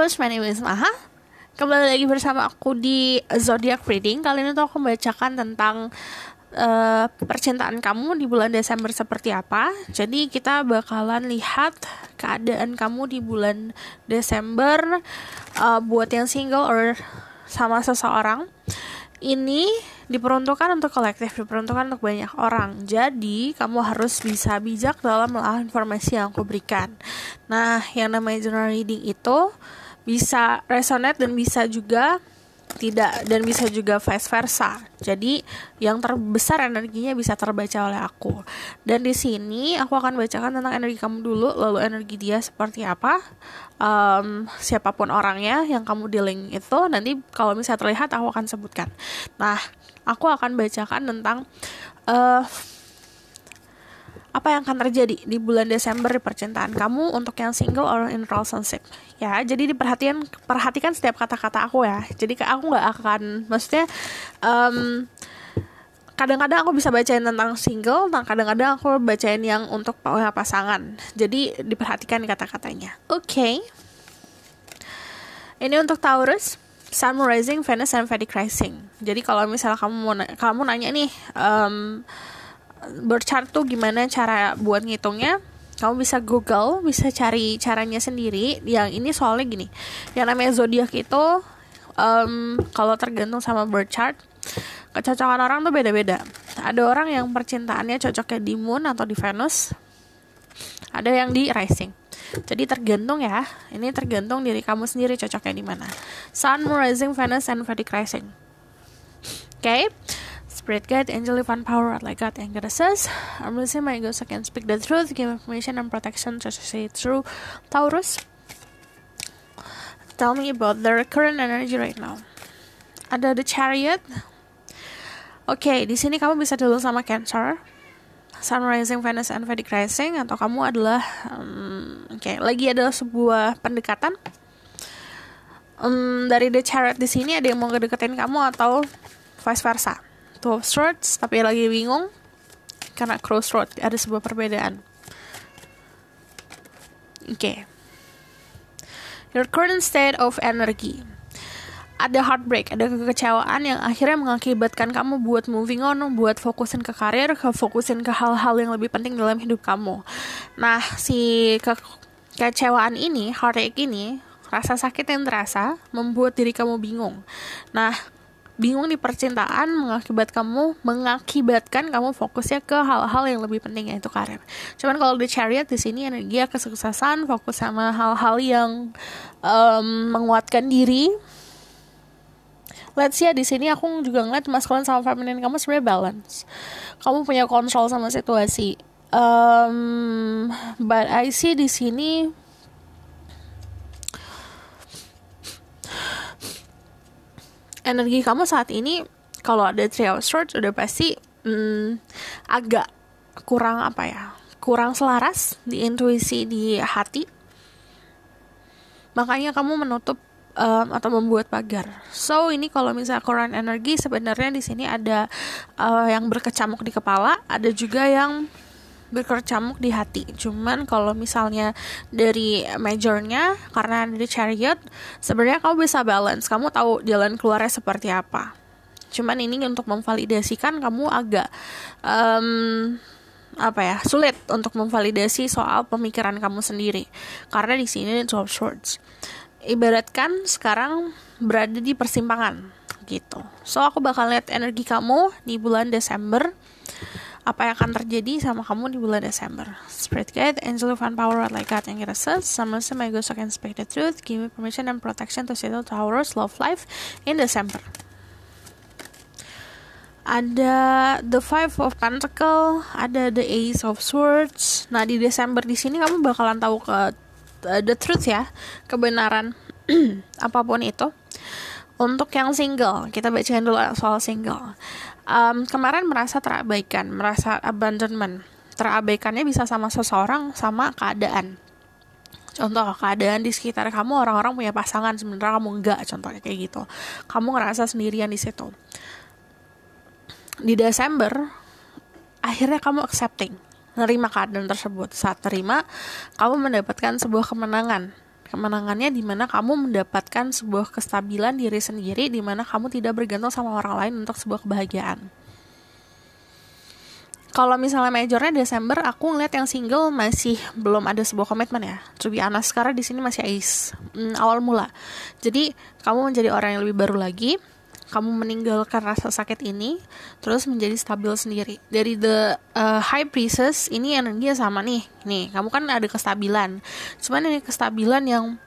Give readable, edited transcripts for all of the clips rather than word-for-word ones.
Taurus, my name is Maha. Kembali lagi bersama aku di Zodiac Reading. Kali ini tuh aku membacakan tentang percintaan kamu di bulan Desember seperti apa. Jadi kita bakalan lihat keadaan kamu di bulan Desember, buat yang single or sama seseorang. Ini diperuntukkan untuk kolektif, diperuntukkan untuk banyak orang. Jadi kamu harus bisa bijak dalam mengolah informasi yang aku berikan. Nah, yang namanya general reading itu bisa resonate dan bisa juga tidak, dan bisa juga vice versa. Jadi yang terbesar energinya bisa terbaca oleh aku. Dan di sini aku akan bacakan tentang energi kamu dulu, lalu energi dia seperti apa. Siapapun orangnya yang kamu dealing itu, nanti kalau misalnya terlihat aku akan sebutkan. Nah, aku akan bacakan tentang apa yang akan terjadi di bulan Desember di percintaan kamu untuk yang single or in relationship. Ya, jadi perhatikan setiap kata-kata aku ya. Jadi aku nggak akan, maksudnya kadang-kadang aku bisa bacain tentang single, nah kadang-kadang aku bacain yang untuk pasangan. Jadi diperhatikan kata-katanya. Oke. Ini untuk Taurus, Sun Rising, Venus, and Vedic Rising. Jadi kalau misalnya kamu nanya nih, birth chart tuh gimana cara buat ngitungnya, kamu bisa Google, bisa cari caranya sendiri. Yang ini soalnya gini, yang namanya zodiak itu kalau tergantung sama birth chart, kecocokan orang tuh beda-beda. Ada orang yang percintaannya cocoknya di Moon atau di Venus, ada yang di Rising. Jadi tergantung ya, ini tergantung diri kamu sendiri cocoknya di mana. Sun, Rising, Venus, and Vedic Rising. Okay. Spirit guide, angel, divine power, like God and goddesses. I'm listening my ghost, I can speak the truth, give information and protection to say it through. Taurus, tell me about their current energy right now. Ada the Chariot. Oke, di sini kamu bisa dulu sama Cancer, Sun Rising, Venus, and Vedic Rising, atau kamu adalah lagi ada sebuah pendekatan. Dari the Chariot di sini ada yang mau ngedeketin kamu atau vice versa. Two of Swords, tapi lagi bingung karena crossroad, ada sebuah perbedaan. Oke. Your current state of energy. Ada heartbreak, ada kekecewaan yang akhirnya mengakibatkan kamu buat moving on, buat fokusin ke karir, fokusin ke hal-hal yang lebih penting dalam hidup kamu. Nah, si kekecewaan ini, heartache ini, rasa sakit yang terasa membuat diri kamu bingung. Nah, bingung di percintaan mengakibatkan kamu fokusnya ke hal-hal yang lebih penting, yaitu karir. Cuman kalau di Chariot di sini energi kesuksesan, fokus sama hal-hal yang menguatkan diri. Let's see ya, di sini aku juga ngeliat masculine sama feminine kamu sebenarnya balance. Kamu punya kontrol sama situasi. But I see di sini energi kamu saat ini, kalau ada Three of Swords udah pasti agak kurang selaras di intuisi, di hati. Makanya kamu menutup atau membuat pagar. So ini kalau misalnya current energi, sebenarnya di sini ada yang berkecamuk di kepala, ada juga yang berkecamuk di hati. Cuman kalau misalnya dari majornya, karena dari Chariot, sebenarnya kamu bisa balance, kamu tahu jalan keluarnya seperti apa. Cuman ini untuk memvalidasikan kamu agak sulit untuk memvalidasi soal pemikiran kamu sendiri, karena di sini Two of Swords ibaratkan sekarang berada di persimpangan gitu. So aku bakal lihat energi kamu di bulan Desember, apa yang akan terjadi sama kamu di bulan Desember. Spirit guide, angel, divine power, like God and goddesses. Summon my ghost, I can speak the truth, give me permission and protection to settle Taurus love life in December. Ada the Five of Pentacles, ada the Ace of Swords. Nah, di Desember di sini kamu bakalan tahu the truth ya, kebenaran apapun itu. Untuk yang single, kita bacain dulu soal single. Kemarin merasa terabaikan, merasa abandonment. Terabaikannya bisa sama seseorang, sama keadaan. Contoh, keadaan di sekitar kamu, orang-orang punya pasangan, sebenarnya kamu enggak, contohnya kayak gitu. Kamu ngerasa sendirian di situ. Di Desember, akhirnya kamu accepting, nerima keadaan tersebut. Saat terima, kamu mendapatkan sebuah kemenangan. kemenangannya di mana kamu mendapatkan sebuah kestabilan diri sendiri, di mana kamu tidak bergantung sama orang lain untuk sebuah kebahagiaan. Kalau misalnya majornya Desember, aku ngeliat yang single masih belum ada sebuah komitmen ya. To be honest, karena di sini masih awal mula. Jadi kamu menjadi orang yang lebih baru lagi, kamu meninggalkan rasa sakit ini, terus menjadi stabil sendiri. Dari the High Priestess, ini energinya sama nih. Nih, kamu kan ada kestabilan. Cuman ini kestabilan yang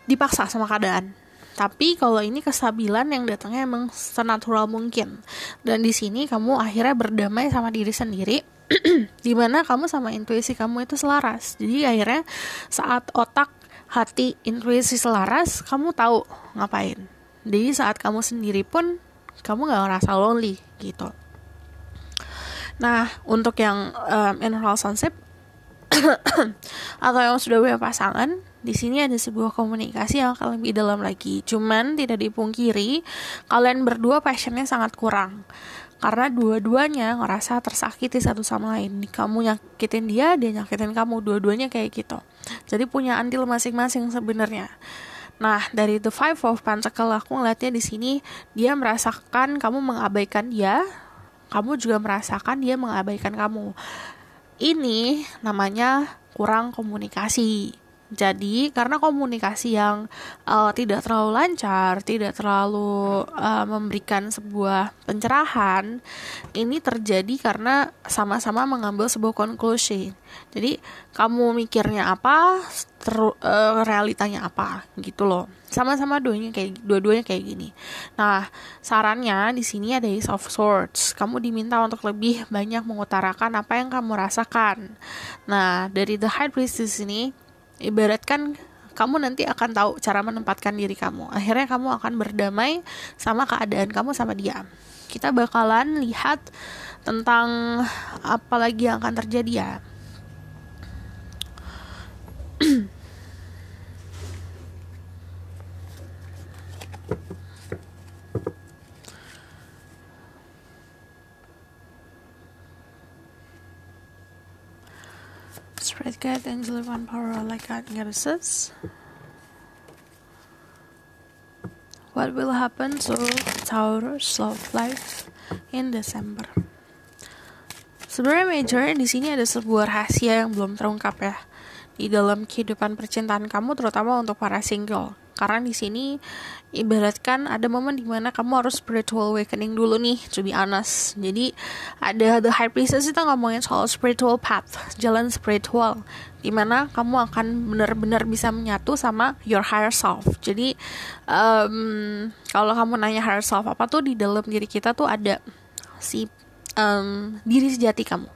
dipaksa sama keadaan. Tapi kalau ini kestabilan yang datangnya emang senatural mungkin. Dan di sini kamu akhirnya berdamai sama diri sendiri, dimana kamu sama intuisi kamu itu selaras. Jadi akhirnya saat otak, hati, intuisi selaras, kamu tahu ngapain. Jadi saat kamu sendiri pun kamu gak ngerasa lonely gitu. Nah, untuk yang in relationship atau yang sudah punya pasangan, di sini ada sebuah komunikasi yang akan lebih dalam lagi. Cuman tidak dipungkiri, kalian berdua passionnya sangat kurang. Karena dua-duanya ngerasa tersakiti satu sama lain. Kamu nyakitin dia nyakitin kamu. Dua-duanya kayak gitu. Jadi punya andil masing-masing sebenarnya. Nah, dari The Five of Pentacles, aku ngeliatnya di sini dia merasakan kamu mengabaikan dia, kamu juga merasakan dia mengabaikan kamu. Ini namanya kurang komunikasi. Jadi karena komunikasi yang tidak terlalu lancar, tidak terlalu memberikan sebuah pencerahan, ini terjadi karena sama-sama mengambil sebuah konklusi. Jadi kamu mikirnya apa, realitanya apa, gitu loh. Sama-sama dua-duanya kayak gini. Nah, sarannya di sini ada Ace of Swords. Kamu diminta untuk lebih banyak mengutarakan apa yang kamu rasakan. Nah, dari The High Priestess ini, ibaratkan kamu nanti akan tahu cara menempatkan diri kamu. Akhirnya kamu akan berdamai sama keadaan kamu sama dia. Kita bakalan lihat tentang apa lagi yang akan terjadi ya. Spread God, Angel One Power, like God Goddesses. What will happen to Taurus love life in December? Sebenarnya majornya di sini ada sebuah rahasia yang belum terungkap ya di dalam kehidupan percintaan kamu, terutama untuk para single. Karena di sini ibaratkan ada momen dimana kamu harus spiritual awakening dulu nih, to be honest. Jadi ada The High Priestess itu ngomongin soal spiritual path, jalan spiritual, dimana kamu akan benar-benar bisa menyatu sama your higher self. Jadi kalau kamu nanya higher self apa tuh, di dalam diri kita tuh ada si diri sejati kamu,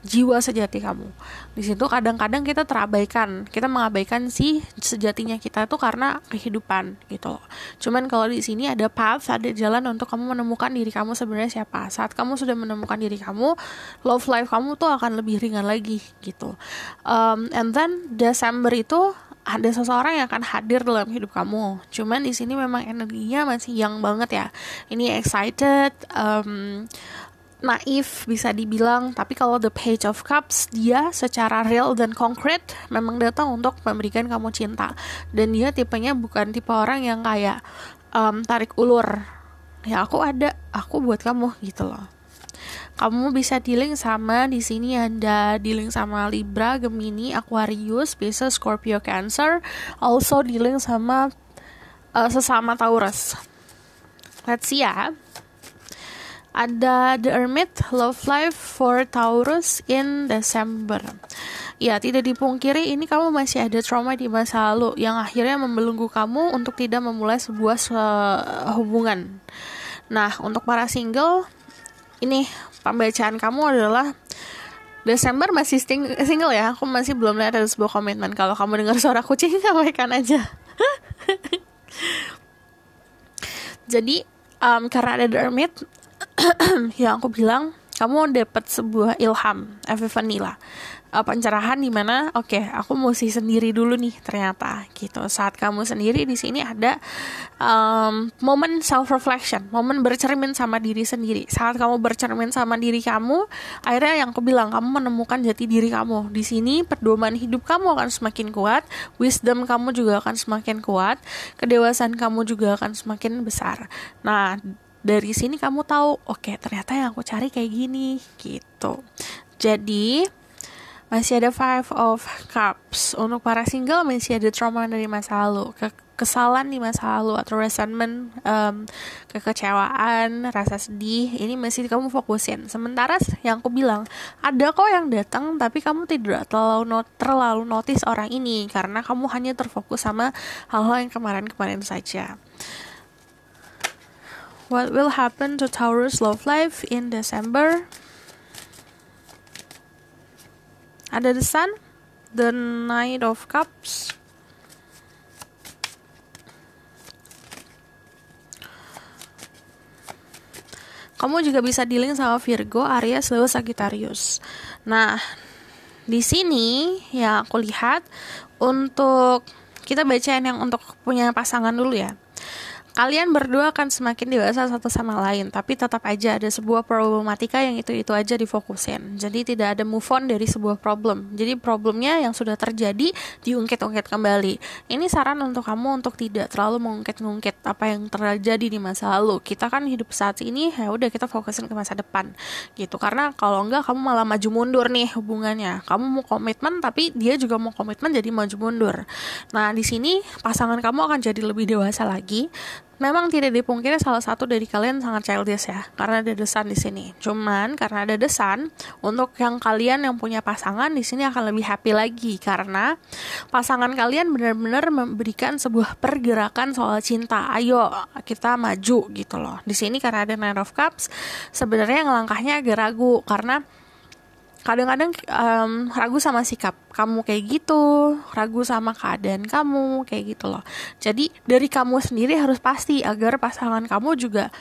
jiwa sejati kamu. Di situ kadang-kadang kita mengabaikan si sejatinya kita tuh karena kehidupan gitu. Cuman kalau di sini ada path, ada jalan untuk kamu menemukan diri kamu sebenarnya siapa. Saat kamu sudah menemukan diri kamu, love life kamu tuh akan lebih ringan lagi gitu. And then Desember itu ada seseorang yang akan hadir dalam hidup kamu. Cuman di sini memang energinya masih young banget ya. Ini excited, naif bisa dibilang, tapi kalau The Page of Cups, dia secara real dan konkret memang datang untuk memberikan kamu cinta. Dan dia tipenya bukan tipe orang yang kayak tarik ulur, ya aku buat kamu gitu loh. Kamu bisa dealing sama, di sini ada dealing sama Libra, Gemini, Aquarius, Pisces, Scorpio, Cancer, also dealing sama sesama Taurus. Let's see ya. Ada The Hermit, love life for Taurus in December. Ya, tidak dipungkiri ini kamu masih ada trauma di masa lalu yang akhirnya membelenggu kamu untuk tidak memulai sebuah hubungan. Nah, untuk para single, ini pembacaan kamu adalah Desember masih single ya. Aku masih belum lihat ada sebuah komitmen. Kalau kamu dengar suara kucing, sampaikan aja. Jadi, karena ada The Hermit, yang aku bilang, kamu dapat sebuah ilham, epiphany lah. pencerahan di mana oke, aku mesti sendiri dulu nih ternyata gitu. Saat kamu sendiri di sini ada momen self reflection, momen bercermin sama diri sendiri. Saat kamu bercermin sama diri kamu, akhirnya yang aku bilang, kamu menemukan jati diri kamu. Di sini pedoman hidup kamu akan semakin kuat, wisdom kamu juga akan semakin kuat, kedewasaan kamu juga akan semakin besar. Nah, dari sini kamu tahu, oke, ternyata yang aku cari kayak gini gitu. Jadi masih ada Five of Cups. Untuk para single masih ada trauma dari masa lalu, kesalahan di masa lalu atau resentment, kekecewaan, rasa sedih. Ini masih kamu fokusin. Sementara yang aku bilang, ada kok yang datang tapi kamu tidak terlalu notice orang ini karena kamu hanya terfokus sama hal-hal yang kemarin-kemarin saja. What will happen to Taurus love life in December? Ada the Sun, the Knight of Cups, kamu juga bisa dealing sama Virgo, Aries, Leo, Sagittarius. Nah, di sini yang aku lihat, untuk kita bacain yang untuk punya pasangan dulu ya. Kalian berdua akan semakin dewasa satu sama lain, tapi tetap aja ada sebuah problematika yang itu aja difokusin. Jadi tidak ada move on dari sebuah problem. Jadi problemnya yang sudah terjadi diungkit-ungkit kembali. Ini saran untuk kamu untuk tidak terlalu mengungkit-ungkit apa yang terjadi di masa lalu. Kita kan hidup saat ini, ya udah kita fokusin ke masa depan gitu. Karena kalau enggak kamu malah maju mundur nih hubungannya. Kamu mau komitmen tapi dia juga mau komitmen, jadi maju mundur. Nah, di sini pasangan kamu akan jadi lebih dewasa lagi. Memang tidak dipungkiri salah satu dari kalian sangat childish ya, karena ada The Sun di sini. Cuman karena ada The Sun, untuk yang kalian yang punya pasangan di sini akan lebih happy lagi karena pasangan kalian benar-benar memberikan sebuah pergerakan soal cinta. Ayo kita maju gitu loh. Di sini karena ada Nine of Cups, sebenarnya langkahnya agak ragu karena kadang-kadang ragu sama sikap kamu kayak gitu, ragu sama keadaan kamu kayak gitu loh. Jadi dari kamu sendiri harus pasti agar pasangan kamu juga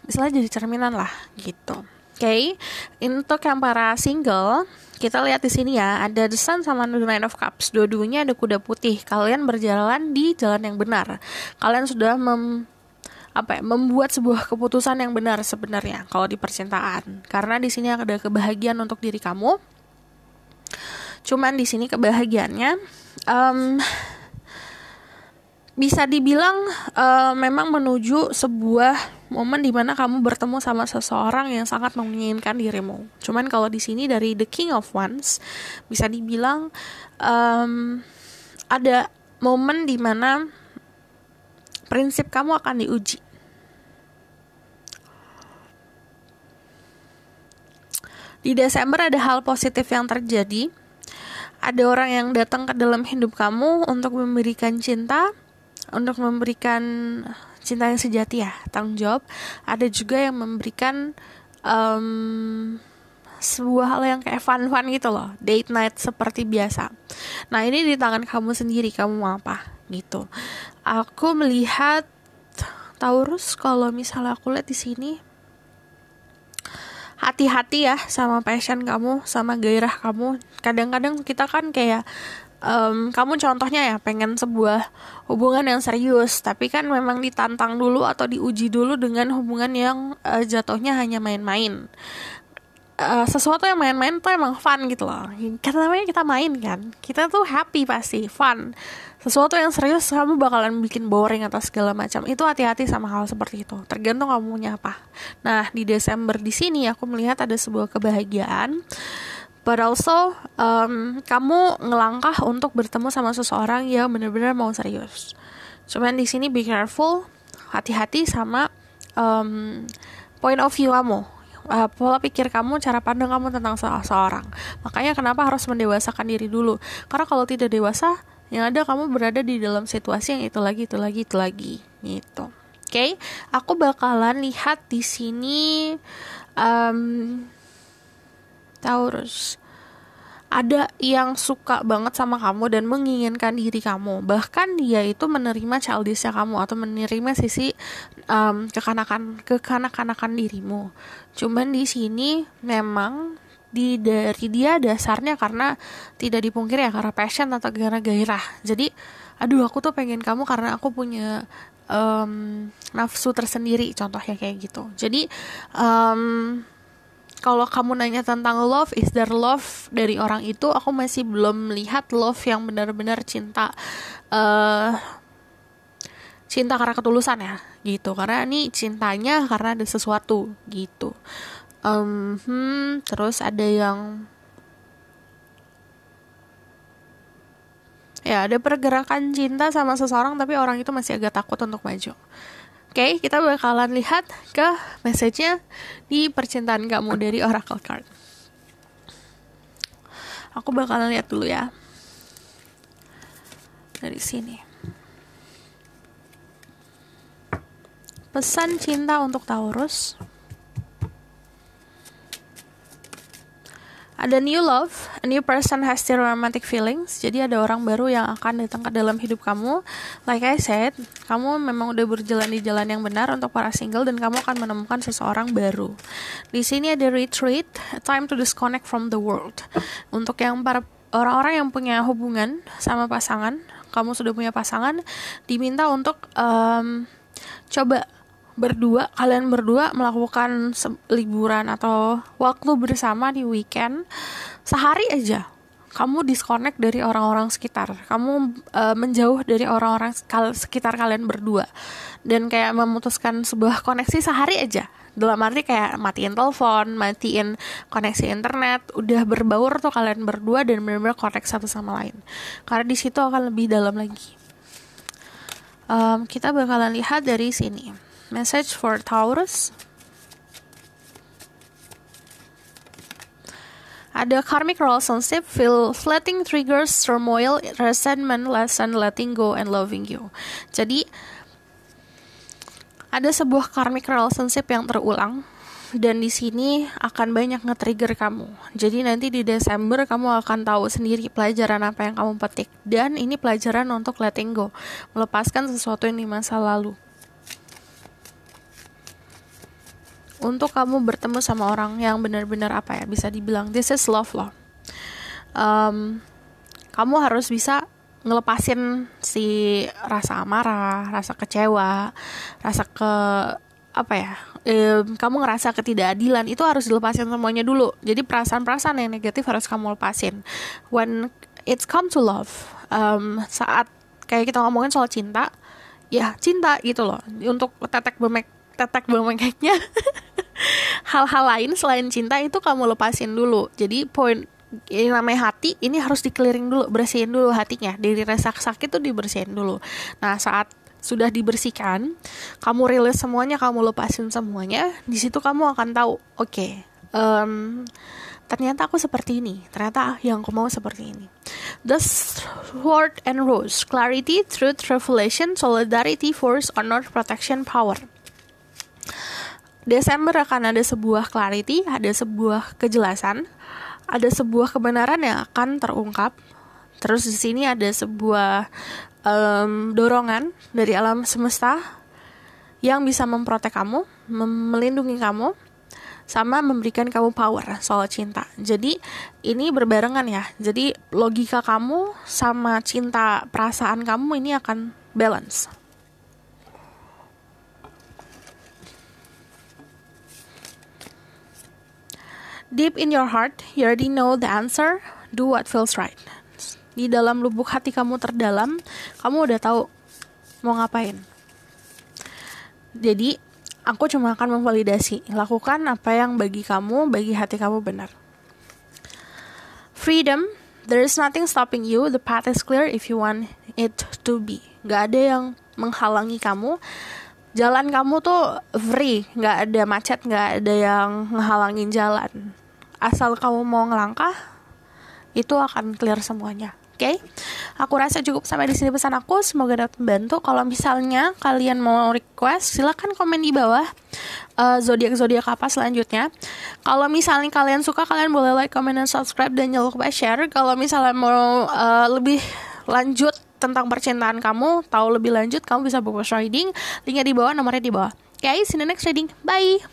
misalnya jadi cerminan lah gitu. Oke. Untuk yang para single, kita lihat di sini ya, ada The Sun sama The Nine of Cups. Dua-duanya ada kuda putih. Kalian berjalan di jalan yang benar. Kalian sudah membuat sebuah keputusan yang benar sebenarnya kalau di percintaan. Karena di sini ada kebahagiaan untuk diri kamu. Cuman di sini kebahagiaannya bisa dibilang memang menuju sebuah momen di mana kamu bertemu sama seseorang yang sangat menginginkan dirimu. Cuman kalau di sini dari The King of Wands bisa dibilang ada momen di mana prinsip kamu akan diuji. Di Desember ada hal positif yang terjadi. Ada orang yang datang ke dalam hidup kamu untuk memberikan cinta, untuk memberikan cinta yang sejati ya, tanggung jawab. Ada juga yang memberikan sebuah hal yang kayak fun gitu loh, date night seperti biasa. Nah, ini di tangan kamu sendiri, kamu mau apa gitu. Aku melihat Taurus, kalau misalnya aku lihat di sini, hati-hati ya sama passion kamu, sama gairah kamu. Kadang-kadang kita kan kayak kamu contohnya ya pengen sebuah hubungan yang serius, tapi kan memang ditantang dulu atau diuji dulu dengan hubungan yang jatuhnya hanya main-main. Sesuatu yang main-main tuh emang fun gitu loh. Karena namanya kita main kan, kita tuh happy pasti, fun. Sesuatu yang serius kamu bakalan bikin boring atau segala macam. Itu hati-hati sama hal seperti itu. Tergantung kamu punya apa. Nah, di Desember di sini aku melihat ada sebuah kebahagiaan. But also kamu ngelangkah untuk bertemu sama seseorang yang benar-benar mau serius. Cuman di sini be careful, hati-hati sama point of view kamu. Pola pikir kamu, cara pandang kamu tentang seseorang. Makanya kenapa harus mendewasakan diri dulu. Karena kalau tidak dewasa, yang ada kamu berada di dalam situasi yang itu lagi gitu. Oke, aku bakalan lihat di sini Taurus. Ada yang suka banget sama kamu dan menginginkan diri kamu. Bahkan dia itu menerima childishnya kamu atau menerima sisi kekanak-kanakan dirimu. Cuman di sini memang dari dia dasarnya karena tidak dipungkiri ya, karena passion atau karena gairah. Jadi aku tuh pengen kamu karena aku punya nafsu tersendiri, contohnya kayak gitu. Jadi kalau kamu nanya tentang love, is there love dari orang itu, aku masih belum melihat love yang benar-benar cinta karena ketulusan ya gitu, karena ini cintanya karena ada sesuatu gitu. Terus ada yang ada pergerakan cinta sama seseorang tapi orang itu masih agak takut untuk maju. Oke, kita bakalan lihat ke message-nya di percintaan kamu dari Oracle Card. Aku bakalan lihat dulu ya. Dari sini. Pesan cinta untuk Taurus. Ada new love, a new person has still romantic feelings. Jadi ada orang baru yang akan datang ke dalam hidup kamu. Like I said, kamu memang udah berjalan di jalan yang benar untuk para single dan kamu akan menemukan seseorang baru. Di sini ada retreat, time to disconnect from the world. Untuk yang para orang-orang yang punya hubungan sama pasangan, kamu sudah punya pasangan, diminta untuk coba kalian berdua melakukan liburan atau waktu bersama di weekend sehari aja. Kamu disconnect dari orang-orang sekitar, kamu menjauh dari orang-orang sekitar kalian berdua, dan kayak memutuskan sebuah koneksi sehari aja. Dalam arti kayak matiin telepon, matiin koneksi internet, udah berbaur tuh kalian berdua dan benar-benar connect satu sama lain. Karena di situ akan lebih dalam lagi. Kita bakalan lihat dari sini. Message for Taurus. Ada karmic relationship, feel fleeting triggers, turmoil, resentment, lesson, letting go, and loving you. Jadi ada sebuah karmic relationship yang terulang dan di sini akan banyak nge-trigger kamu. Jadi nanti di Desember kamu akan tahu sendiri pelajaran apa yang kamu petik, dan ini pelajaran untuk letting go, melepaskan sesuatu yang di masa lalu. Untuk kamu bertemu sama orang yang benar-benar bisa dibilang this is love loh. Kamu harus bisa ngelepasin si rasa amarah, rasa kecewa, rasa kamu ngerasa ketidakadilan, itu harus dilepasin semuanya dulu. Jadi perasaan-perasaan yang negatif harus kamu lepasin. When it's come to love, saat kayak kita ngomongin soal cinta, ya cinta gitu loh. Untuk tetek bengeknya hal-hal lain selain cinta itu kamu lepasin dulu. Jadi poin ini namanya hati, ini harus di-clearing dulu, bersihin dulu hatinya dari rasa sakit tuh, dibersihin dulu. Nah, saat sudah dibersihkan, kamu rilis semuanya, kamu lepasin semuanya, di situ kamu akan tahu, oke, ternyata aku seperti ini, ternyata yang aku mau seperti ini. The Sword and Rose, clarity, truth, revelation, solidarity, force, honor, protection, power. Desember akan ada sebuah clarity, ada sebuah kejelasan, ada sebuah kebenaran yang akan terungkap. Terus di sini ada sebuah dorongan dari alam semesta yang bisa memprotek kamu, melindungi kamu, sama memberikan kamu power soal cinta. Jadi ini berbarengan ya. Jadi logika kamu sama cinta, perasaan kamu ini akan balance. Deep in your heart, you already know the answer. Do what feels right. Di dalam lubuk hati kamu terdalam, kamu udah tahu mau ngapain. Jadi, aku cuma akan memvalidasi. Lakukan apa yang bagi kamu, bagi hati kamu benar. Freedom, there is nothing stopping you. The path is clear if you want it to be. Gak ada yang menghalangi kamu. Jalan kamu tuh free, gak ada macet, gak ada yang ngehalangin jalan. Asal kamu mau ngelangkah, itu akan clear semuanya. Oke, aku rasa cukup sampai di sini pesan aku. Semoga dapat membantu. Kalau misalnya kalian mau request, silakan komen di bawah zodiak apa selanjutnya. Kalau misalnya kalian suka, kalian boleh like, comment, dan subscribe, dan jangan lupa share. Kalau misalnya mau lebih lanjut tentang percintaan kamu, tahu lebih lanjut, kamu bisa buka reading. Linknya di bawah, nomornya di bawah. Oke, see you in the next reading. Bye.